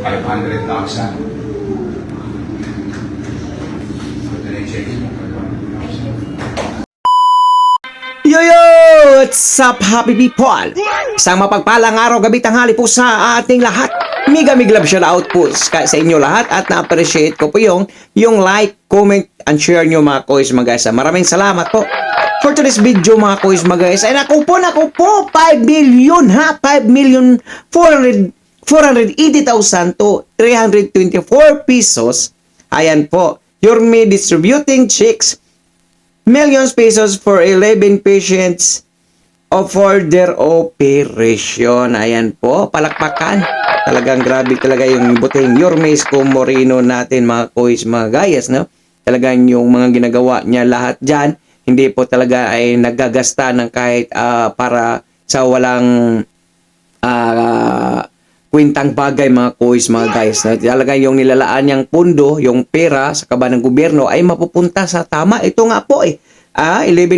500,000. Ito na yung check-in. Yo! What's up, happy people? Isang mapagpalang araw, gabi, tanghali po sa ating lahat. Mega love shout out po sa inyo lahat at na-appreciate ko po yung like, comment, and share nyo mga kois mga guys. Maraming salamat po for today's video mga kois mga guys. Ay naku po, 5 million ha, 5,480,000 to 324 pesos. Ayan po, Yorme distributing checks millions pesos for 11 patients for their operation. Ayan po, palakpakan. Talagang grabe talaga yung buting Yorme Isko Moreno natin mga kois, mga gayas, no? Talagang yung mga ginagawa niya lahat dyan, hindi po talaga ay naggagasta ng kahit para sa walang kwintang bagay mga kois, mga guys. No? Talagang yung nilalaan niyang pundo, yung pera sa kaba ng gobyerno ay mapupunta sa tama. Ito nga po 11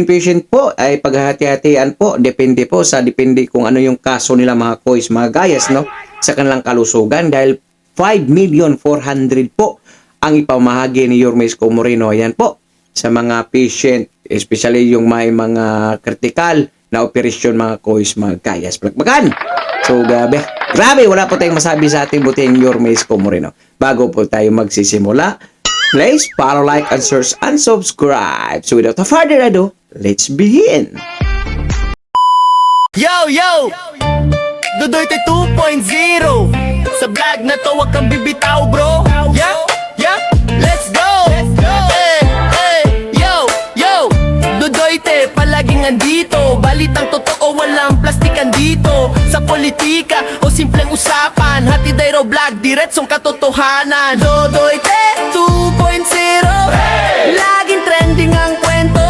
patient po ay paghahati-hatian po. Depende po depende kung ano yung kaso nila mga kois, mga gayas, no? Sa kanilang kalusugan dahil 5,400,000 po ang ipamahagi ni Yorme Isko Moreno. Ayan po sa mga patient, especially yung may mga critical na operasyon mga kois, mga gayas. Palakpakan! So, grabe, wala po tayong masabi sa ating buting Yorme Isko Moreno. Bago po tayo magsisimula, please follow, like, and search, and subscribe. So, without further ado, let's begin! Yo! Dudoy 2.0 sa vlog na to, wag kang bibitaw bro. Yeah, let's go! Yo! Dudoy palaging andito. Balitang totoo, walang plastikan dito. Sa politika o simpleng usapan, hatid ay raw vlog, diretsong katotohanan. Dudoy 2.0, laging trending ang kwento.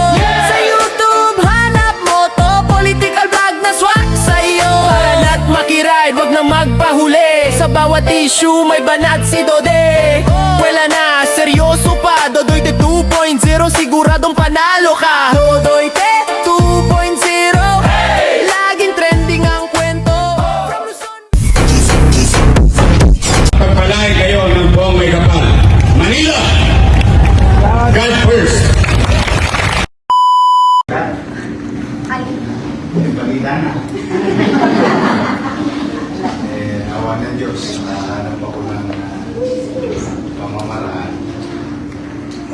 Sa YouTube, hanap mo to, political vlog na swak sa'yo. Para na't makiride, wag na magpahuli. Sa bawat issue, may banat si Dode. Wala na, seryoso pa. Dodoy 2.0, siguradong panalo ka. Dodoy 2.0, laging trending ang kwento. Pagpalain kayo ng buong may kapal. Manila! God first! Balita na. Awa ng Diyos, nahanap ako ng pamamaraan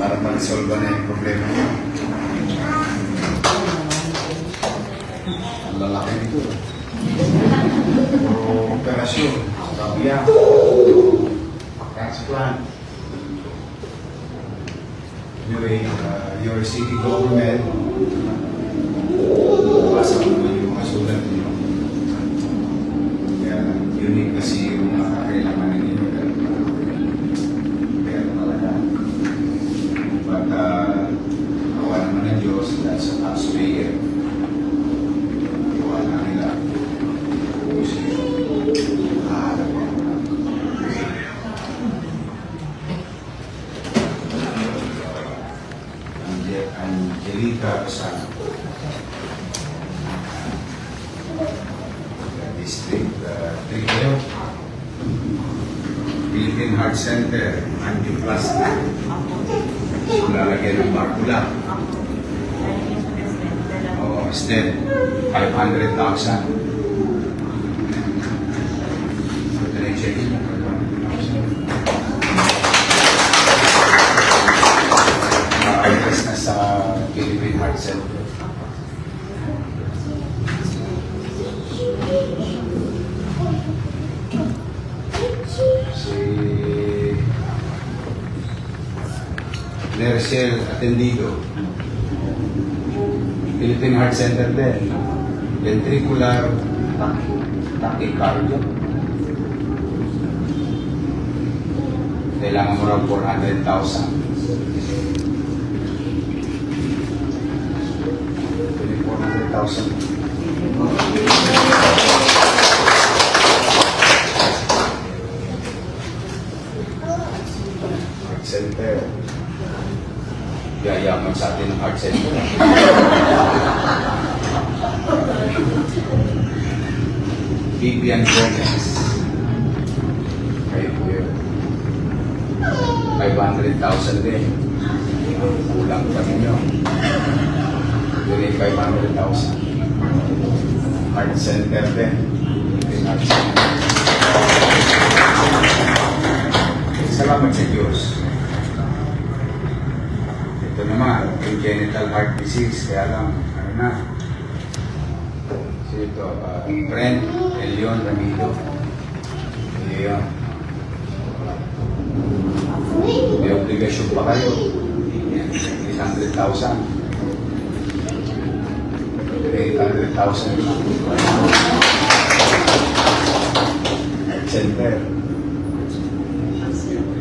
para mag-solve na yung problema niyo. Ang lalaki nito. Puro operasyon, kabiyak, transplant. Anyway, your city government, basa ko naman yung mga sulat niyo. Kaya unique kasi yung mga kailangan ninyo. Kaya talaga. But awa naman ng Diyos, that's a taxpayer. Iwala nila. Angelica Casano, District 3 kayo. Philippine Heart Center, Antiplastic. So, lalagyan ng barkula. Stent, 500,000. Ito na yung check-in. Address na sa Philippine Heart Center. Si Nercel Atendido, Philippine Heart Center din. Ventricular tachycardia. Kailangan mo raw 400,000. 400,000. Heart Center. Yayaman sa atin ng Heart Center. Vivian Gomez. Kayo po 500,000 din. Kulang pa ninyo. Dili 500,000. Heart center din. Heart center. Salamat sa Diyos. Ito naman, congenital heart disease. Kaya lang, ano na. So ito, Brent Elion Ramido. Ayan. May obligasyon pa kayo. 800,000. 800,000 Heart center.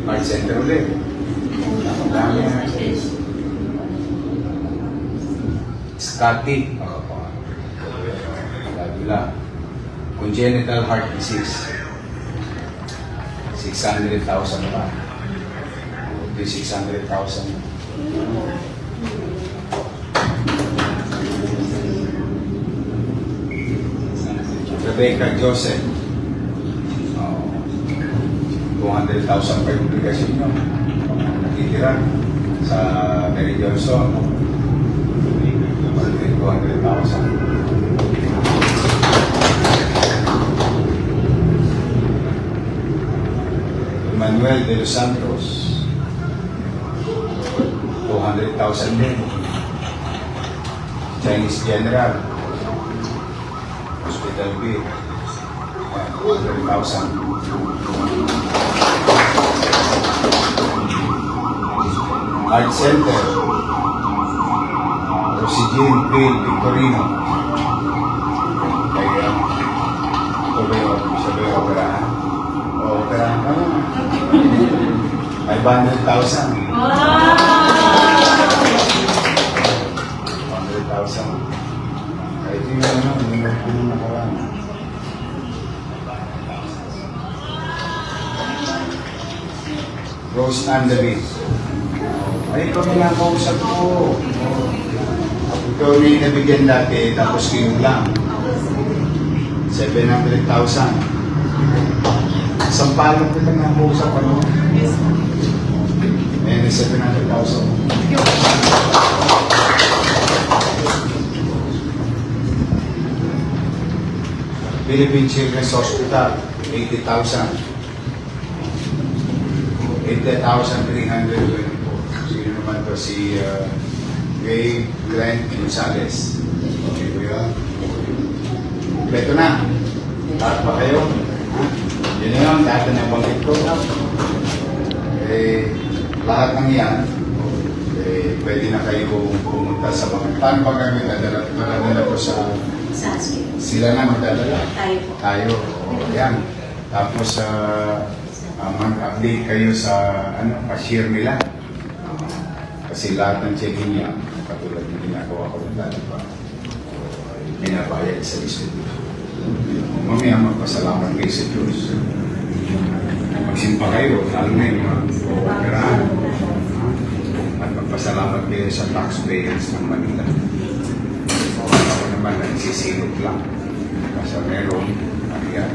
Heart center ulit. Ang dami na. Scotty. Lagula. Congenital heart disease. 600,000 pa. Ito 600,000. Rebecca Joseph. 200,000 pa yung obligasyon nyo. Natitira sa Mary Johnson. 200,000. Manuel de los Santos, 200,000 din. Chinese General, Hospital bill, 200,000. Art Center, Rosigin Bill Victorino. Kaya, ito ba yung operahan? Operahan ka mo. 500,000. 100,000. Kahit yung ano, yung nakaraan. Rose Andalit. Ay, ito na kausap ko. Ikaw na yung nabigyan dati, tapos kinulang. 700,000. Isang palong kita nga kausap, ano? Ayan, 700,000. Philippine Children's Hospital, 80,000. 80,324. Sino naman to? Si Ray Grant Gonzalez. Okay po yun. Kompleto na. Lahat pa kayo. Yun na yun, lahat na banggit ko. Lahat ng yan, pwede na kayo pumunta sa mga... Paano ba kami nadala ko sa... Sila na magdadala? Tayo. Yan. Tapos, mag-update kayo sa cashier nila. Kasi lahat ng check-in niya, katulad ng ginagawa ko ng dati pa, binabayad sa distribution. Mamaya magpasalamat kayo sa Diyos. Magsimpa kayo, lalo na yung mga operahan. At magpasalamat kayo sa taxpayers ng Manila. Ako naman, nagsisilot lang. Kasi meron, yan.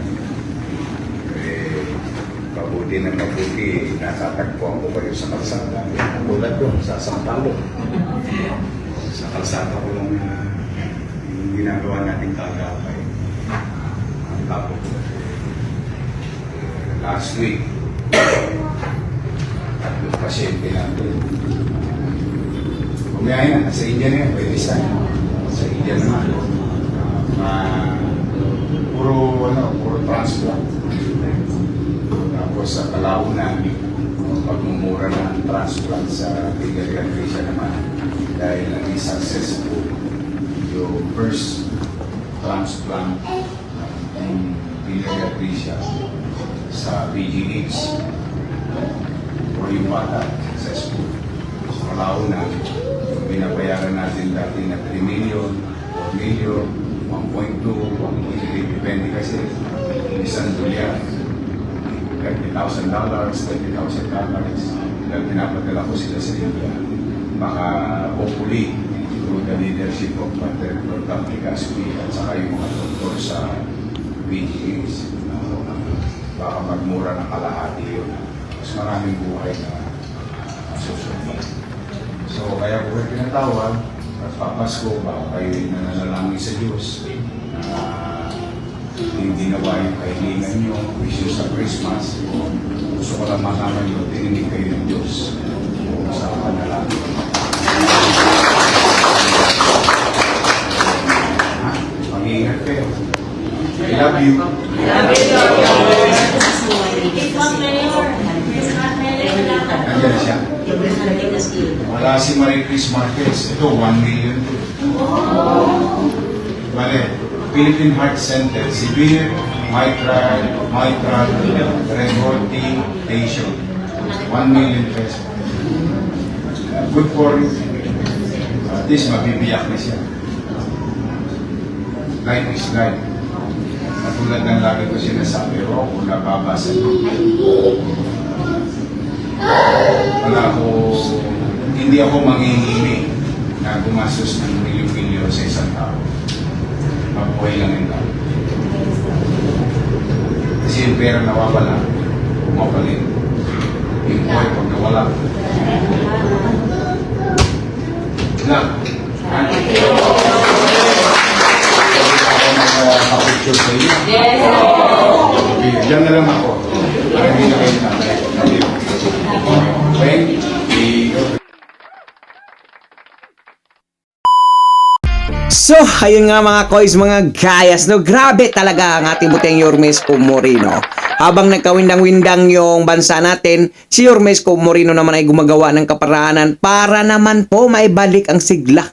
Mabuti na mabuti, natatagpuan ko kayo sa kalsada. Tulad ko, sa Sampalo. Sa kalsada ko lang yung ginagawa natin kagapay. Ang tapo ko. Last week, at yung pasyente natin. Bumiyahin na, sa India na yan, pwede saan. Sa India naman. Puro transplant. Tapos sa Kalaunan, pagmumura ng transplant sa biliary atresia naman dahil naging successful yung first transplant ng biliary atresia sa PGH or yung bata, successful. Sa Kalaunan, binabayaran natin dati na 3 million, 4 million, 1.2, 1.3, depende kasi isang dolyar. $30,000, $20,000. Dahil pinapadala ko sila sa India. Baka hopefully, through the leadership of Dr. Dr. Gaspi at saka yung mga doktor sa BGAs, baka magmura ng kalahati yun. Mas maraming buhay na susunod. So, kaya ko kayo pinatawag at papasko ba kayo nananalangin sa Diyos na yung ginawa yung kahilingan nyo, wish nyo sa Christmas. Gusto ko lang malaman nyo, tininig kayo ng Diyos sa panalangin. Mag-iingat kayo. I love you. Nandiyan siya. Wala si Marie Chris Marquez. Ito, 1 million. Vale. Philippine Heart Center. Severe mitral regurgitation. 1 million pesos. Good for you. At least mabibiyak na siya. Life is life. Katulad ng lagi ko sinasabi, kung nababasa ko. Hindi ako manghihili na gumastos ng milyon-milyon sa isang tao. Mabuhay lang yung tao. Kasi yung pera nawawala, bumabalik. Yung buhay pag nawala. Lang. Picture sa iyo. Yes! Diyan na lang ako. Para hindi na kayo tatay. Thank you. So, ayun nga mga koys, mga gayas, no? Grabe talaga ang ating buteng Yormes Moreno. Habang nagkawindang-windang yung bansa natin, si Yormes Moreno naman ay gumagawa ng kaparaanan para naman po maibalik ang sigla.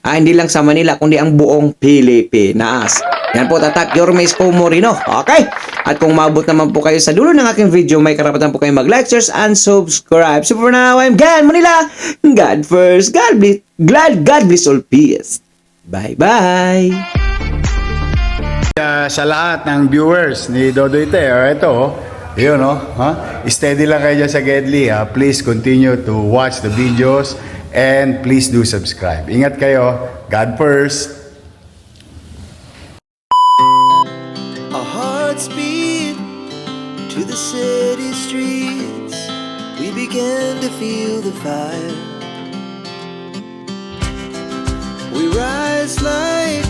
Hindi lang sa Manila, kundi ang buong Pilipinas. Yan po, tatak Yormes Moreno. Okay? At kung maabot naman po kayo sa dulo ng aking video, may karapatan po kayo mag-like, share, and subscribe. So for now, I'm Gan Manila. God first. God bless all peace. Bye-bye. Sa lahat ng viewers ni Dodoy Te, ito, yun, steady lang kayo dyan sa Gedli. Please continue to watch the videos and please do subscribe. Ingat kayo. God first. Our hearts beat to the city streets. We began to feel the fire. We rise like